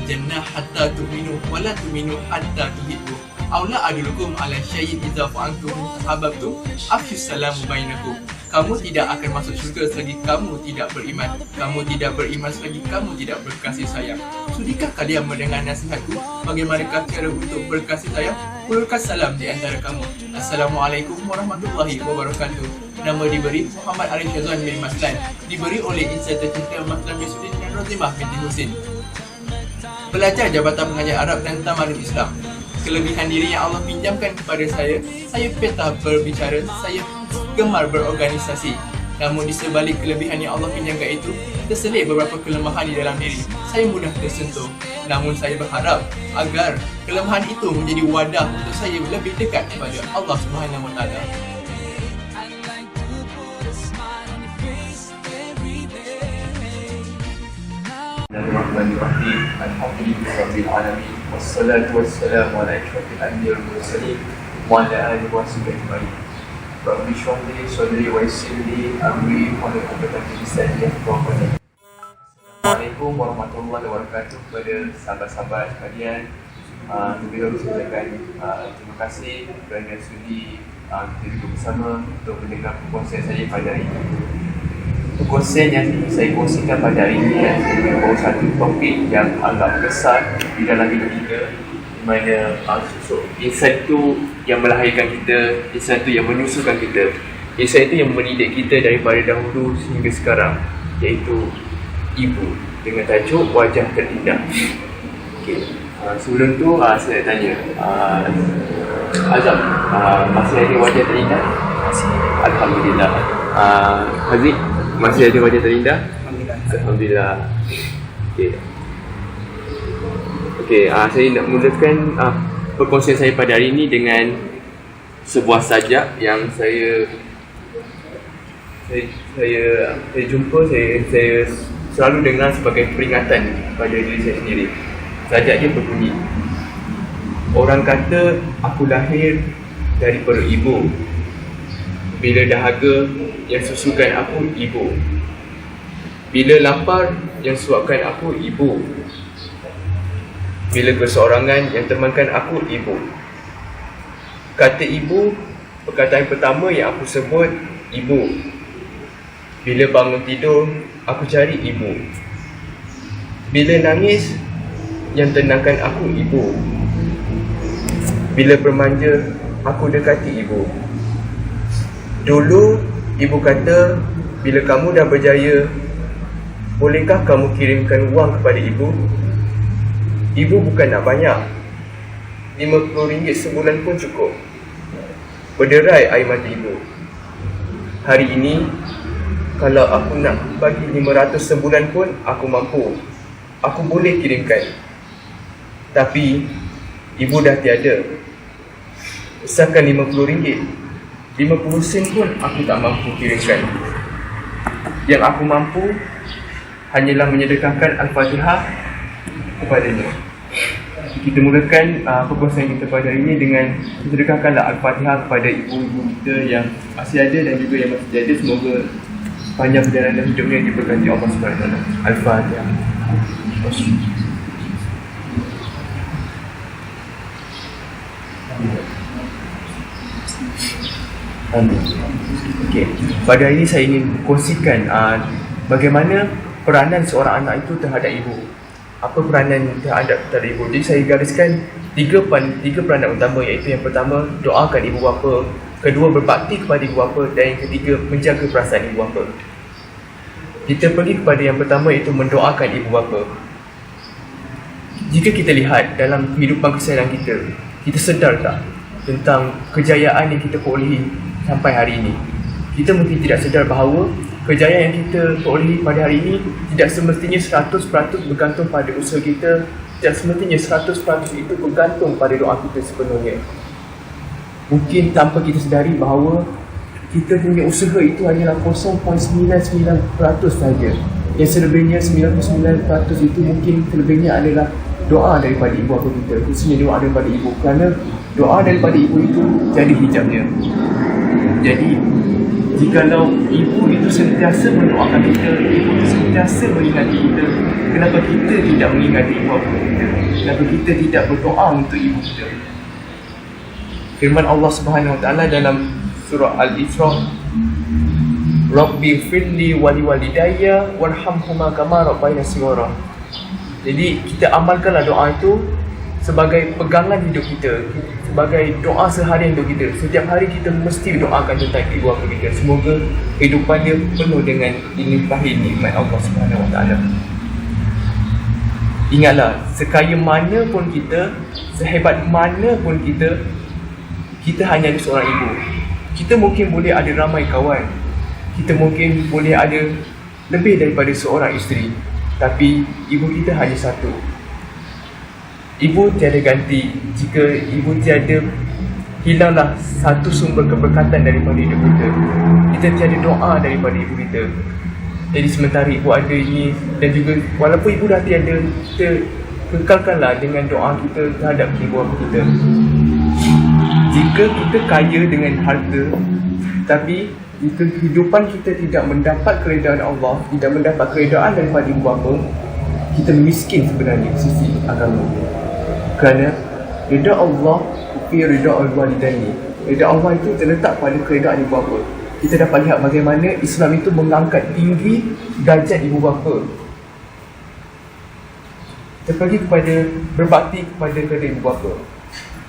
jannah hatta tu'minu wa la tu'minu hatta tuhibbu. Aula adulukum ala syai'in idza fa'altum tahabbtum afshus salamu bainakum. Kamu tidak akan masuk syurga selagi kamu tidak beriman. Kamu tidak beriman selagi kamu tidak berkasih sayang. Sudikah kalian mendengar nasihatku? Bagaimanakah cara untuk berkasih sayang? Ulurkan salam di antara kamu. Assalamualaikum warahmatullahi wabarakatuh. Nama diberi Muhammad Arif Syazwan bin Maslan. Diberi oleh Insan Tercinta Maslan Yusudin dan Rozimah binti Husin. Pelajar Jabatan Pengajar Arab dan Tamadun Islam. Kelebihan diri yang Allah pinjamkan kepada saya peta berbicara, saya gemar berorganisasi. Namun di sebalik kelebihan yang Allah pinjamkan itu, terselit beberapa kelemahan di dalam diri. Saya mudah tersentuh. Namun saya berharap agar kelemahan itu menjadi wadah untuk saya lebih dekat kepada Allah Subhanahu Wa Taala. Bismillahirrahmanirrahim. Alhamdulillahirabbil alamin. Wassalatu wassalamu ala asyrafil anbiya'i wal mursalin wa ala alihi wa sahbihi ajma'in. Rabbi shrah li sadri wa yassir li amri wahlul 'uqdatam min lisani yafqahu qawli. Assalamualaikum warahmatullahi wabarakatuh kepada sahabat-sahabat sekalian. Lebih dahulu saya ucapkan terima kasih kerana sudi kita duduk bersama untuk mendengar perkongsian saya pada hari ini. Perkongsian yang saya kongsikan pada hari ini adalah satu topik yang agak besar di dalam hidup kita, di mana insan itu yang melahirkan kita, insan itu yang menyusukan kita, insan itu yang mendidik kita daripada dahulu sehingga sekarang, iaitu ibu, dengan tajuk Wajah Terindah. Okay. Sebelum tu saya tanya Azam, masih ada wajah terindah? Alhamdulillah. Haziq, masih ada wajah terindah? Alhamdulillah. Okey, saya nak mulakan perkongsian saya pada hari ini dengan sebuah sajak yang saya jumpa, saya selalu dengar sebagai peringatan pada diri saya sendiri. Sajak dia berbunyi, orang kata aku lahir dari perut ibu, bila dahaga yang susukan aku ibu, bila lapar yang suapkan aku ibu, bila keseorangan yang temankan aku ibu. Kata ibu, perkataan pertama yang aku sebut ibu. Bila bangun tidur, aku cari ibu. Bila nangis, yang tenangkan aku ibu. Bila bermanja, aku dekati ibu. Dulu, ibu kata, bila kamu dah berjaya, bolehkah kamu kirimkan wang kepada ibu? Ibu bukan nak banyak, RM50 sebulan pun cukup. Berderai air mata ibu. Hari ini, kalau aku nak bagi 500 sebulan pun aku mampu. Aku boleh kirimkan. Tapi ibu dah tiada. Usahakan RM50, 50 sen pun aku tak mampu kirimkan. Yang aku mampu hanyalah menyedekahkan Al-Fatihah kepadanya. Kita mulakan perkongsian kita pada hari ini dengan sedekahkanlah Al-Fatihah kepada ibu-ibu kita yang masih ada dan juga yang masih ada. Semoga sepanjang perjalanan hidupnya diberkati Allah SWT. Al-Fatihah. Okay. Pada hari ini saya ingin kongsikan bagaimana peranan seorang anak itu terhadap ibu. Apa peranan terhadap ibu? Jadi saya gariskan tiga peranan utama, iaitu yang pertama, doakan ibu bapa, kedua, berbakti kepada ibu bapa, dan yang ketiga, menjaga perasaan ibu bapa. Kita pergi kepada yang pertama, iaitu mendoakan ibu bapa. Jika kita lihat dalam kehidupan keseharian kita, kita sedar tak tentang kejayaan yang kita perolehi sampai hari ini? Kita mungkin tidak sedar bahawa kejayaan yang kita perolehi pada hari ini tidak semestinya 100% bergantung pada usaha kita, tidak semestinya 100% itu bergantung pada doa kita sepenuhnya. Mungkin tanpa kita sedari bahawa kita punya usaha itu hanyalah 0.99% sahaja. Yang selebihnya 99% itu mungkin selebihnya adalah doa daripada ibu bapa kita, khususnya doa daripada ibu, kerana doa daripada ibu itu jadi hijabnya. Jadi Jikalau ibu itu sentiasa mendoakan kita, ibu itu sentiasa mengingati kita, kenapa kita tidak mengingati ibu bapa kita? Kenapa kita tidak berdoa untuk ibu kita? Firman Allah Subhanahu Wa Taala dalam surah Al-Isra, Rabbi firli wali walidayya warhamhuma kama rabbayani shighara. Jadi kita amalkanlah doa itu sebagai pegangan hidup kita, sebagai doa seharian hidup kita. Setiap hari kita mesti doakan tentang ibu bapa kita. Semoga kehidupan dia penuh dengan dilimpahi nikmat Allah Subhanahu Wa Taala. Ingatlah, sekaya mana pun kita, sehebat mana pun kita, kita hanya ada seorang ibu. Kita mungkin boleh ada ramai kawan, kita mungkin boleh ada lebih daripada seorang isteri, tapi ibu kita hanya satu. Ibu tiada ganti. Jika ibu tiada, hilanglah satu sumber keberkatan daripada hidup kita. Kita tiada doa daripada ibu kita. Jadi sementara ibu ada ini, dan juga walaupun ibu dah tiada, kita kekalkanlah dengan doa kita terhadap ibu bapa kita. Jika kita kaya dengan harta, tapi jika kehidupan kita tidak mendapat keredaan Allah, tidak mendapat keredaan daripada ibu bapa, kita miskin sebenarnya di sisi agama. Kerana rida Allah fi rida al-walidaini. Rida Allah itu terletak pada keredaan ibu bapa. Kita dapat lihat bagaimana Islam itu mengangkat tinggi darjat ibu bapa. Terlebih kepada berbakti kepada kedua ibu bapa.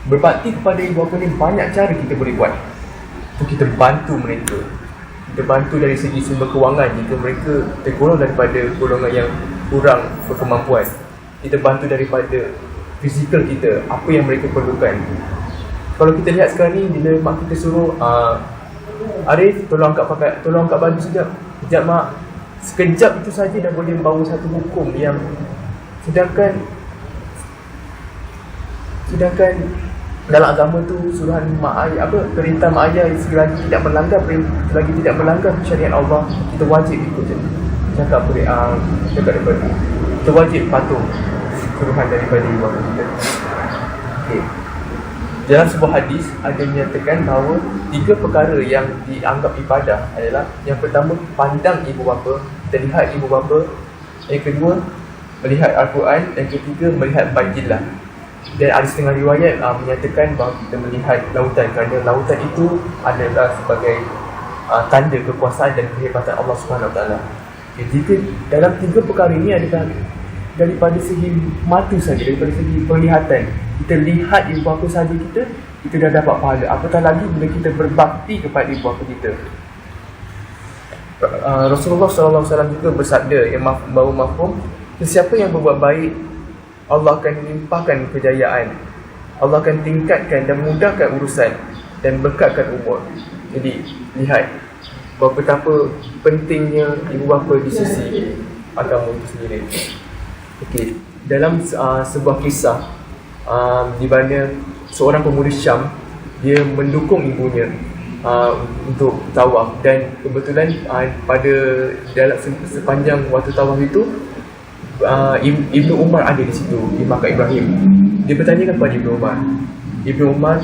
Berbakti kepada ibu bapa ni banyak cara kita boleh buat. Kita bantu mereka. Kita bantu dari segi sumber kewangan jika mereka tergolong daripada golongan yang kurang berkemampuan. Kita bantu daripada fizikal kita, apa yang mereka perlukan. Kalau kita lihat sekarang ni, bila mak kita suruh Arif, tolong angkat baju sekejap. Sekejap mak. Sekejap itu saja dah boleh membawa satu hukum yang sedangkan dalam agama tu suruhan mak ayah, perintah mak ayah selagi tidak melanggar syariat Allah, kita wajib ikut je. Cakap daripada kita wajib patuh suruhan daripada ibu bapa kita. Okey. Dalam sebuah hadis ada menyatakan bahawa 3 perkara yang dianggap ibadah adalah, yang pertama pandang ibu bapa, kita lihat ibu bapa. Yang kedua melihat Al-Quran. Yang ketiga melihat Baitullah. Dan ada setengah riwayat menyatakan bahawa kita melihat lautan, kerana lautan itu adalah sebagai tanda kekuasaan dan kehebatan Allah Subhanahu Wa Taala. Jika dalam 3 perkara ini adalah daripada segi mata saja, daripada segi penglihatan, kita lihat ibu bapa saja kita dah dapat pahala. Apatah lagi bila kita berbakti kepada ibu bapa kita. Rasulullah SAW juga bersabda yang baru mafhum, sesiapa yang berbuat baik, Allah akan limpahkan kejayaan, Allah akan tingkatkan dan mudahkan urusan dan berkatkan umur. Jadi lihat betapa pentingnya ibu bapa di sisi agama itu sendiri. Okey, dalam sebuah kisah di mana seorang pemuda Syam, dia mendukung ibunya untuk tawaf, dan kebetulan pada dalam sepanjang waktu tawaf itu Ibnu Umar ada di situ di Makam Ibrahim. Dia bertanya kepada Ibnu Umar,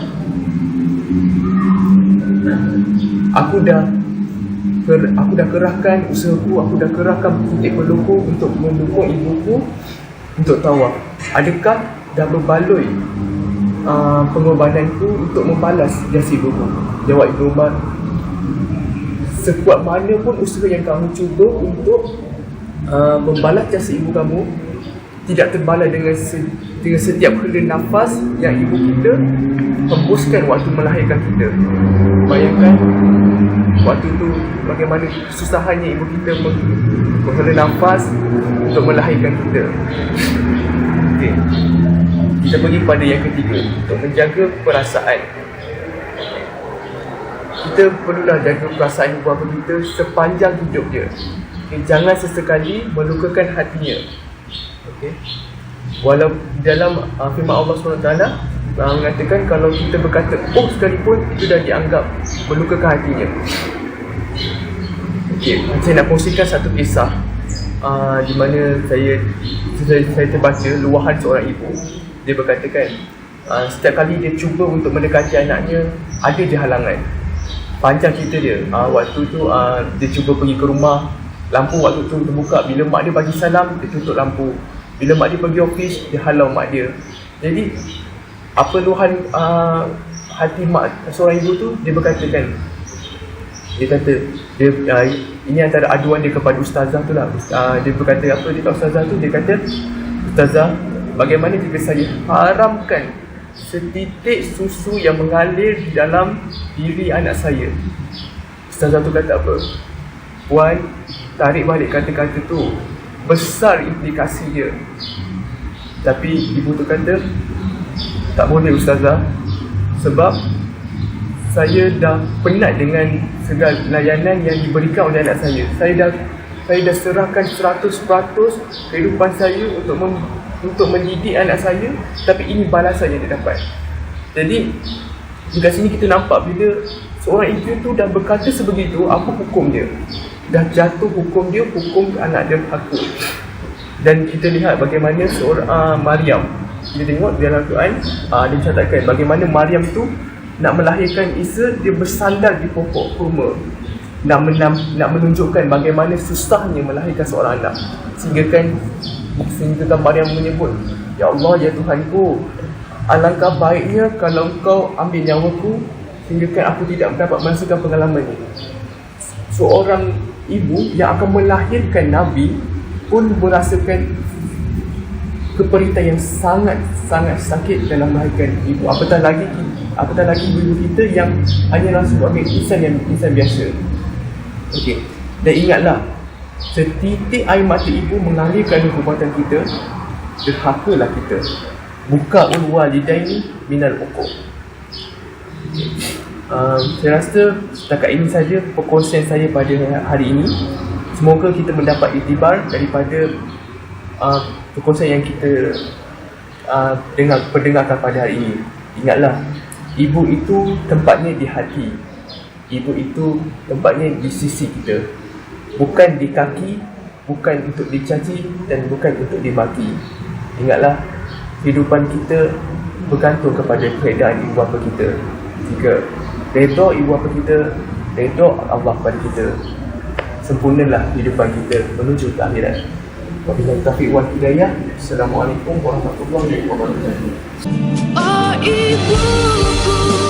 aku dah kerahkan usahaku, aku dah kerahkan titik perluku untuk mendukung ibuku untuk tawaf. Adakah dah berbaloi pengorbananku untuk membalas jasa ibuku? Jawab Ibnu Umar, sekuat mana pun usaha yang kamu cuba untuk membalas jasa ibu kamu, tidak terbalas dengan setiap hela nafas yang ibu kita hembuskan waktu melahirkan kita. Bayangkan waktu itu bagaimana kesusahannya ibu kita menghela nafas untuk melahirkan kita. Okay. Kita pergi pada yang ketiga, untuk menjaga perasaan. Kita perlulah jaga perasaan ibu bapa kita sepanjang hidup dia. Okay, jangan sesekali melukakan hatinya. Okay. Walau dalam firman Allah SWT mengatakan kalau kita berkata oh sekalipun, itu dah dianggap melukakan hatinya. Okay, saya nak kongsikan satu kisah di mana saya terbaca luahan seorang ibu. Dia berkatakan setiap kali dia cuba untuk mendekati anaknya, ada je halangan. panjang cerita dia. Waktu tu dia cuba pergi ke rumah, lampu waktu tu terbuka. Bila mak dia bagi salam, dia tutup lampu. Bila mak dia pergi office, dia halau mak dia. Jadi apa luahan hati mak seorang ibu tu, dia berkatakan, dia kata ini antara aduan dia kepada ustazah tu lah. Dia berkata apa dia kat ustazah tu, dia kata, ustazah, bagaimana jika saya haramkan setitik susu yang mengalir di dalam diri anak saya? Ustazah tu kata apa? Puan, tarik balik kata-kata tu, besar implikasi dia. Tapi ibu tu kata, tak boleh ustazah, sebab saya dah penat dengan segala layanan yang diberikan oleh anak saya. Saya dah serahkan 100% kehidupan saya untuk mendidik anak saya, tapi ini balasan yang dia dapat. Jadi di sini kita nampak bila seorang ibu tu dah berkata sebegitu, apa hukum dia? Dah jatuh hukum dia, hukum anak dia haka. Dan kita lihat bagaimana seorang Maryam, kita tengok dalam Quran, dia mencatatkan bagaimana Maryam tu nak melahirkan Isa, dia bersandar di pokok kurma, nak menunjukkan bagaimana susahnya melahirkan seorang anak. Sehingga Maryam menyebut, ya Allah, ya Tuhanku, alangkah baiknya kalau Engkau ambil nyawaku, sehingga aku tidak dapat merasakan pengalaman ini. Seorang ibu yang akan melahirkan Nabi pun merasakan keperitan yang sangat sakit dalam melahirkan ibu. Apatah lagi ibu kita yang hanyalah sebagai insan biasa. Okey. Dan ingatlah, setitik air mata ibu mengalir kerana perbuatan kita, derhakalah kita. Buka walidaini minal uquq. Saya rasa setakat ini saja perkongsian saya pada hari ini. Semoga kita mendapat iktibar daripada perkongsian yang kita perdengarkan pada hari ini. Ingatlah, ibu itu tempatnya di hati. Ibu itu tempatnya di sisi kita. Bukan di kaki, bukan untuk dicaci dan bukan untuk dimaki. Ingatlah, kehidupan kita bergantung kepada keadaan ibu bapa kita. Jika redha ibu bapa kita, redha Allah pada kita, sempurnalah kehidupan kita menuju ke akhirat. Wabillahi taufiq wal hidayah. Assalamualaikum warahmatullahi wabarakatuh. Oh ibuku.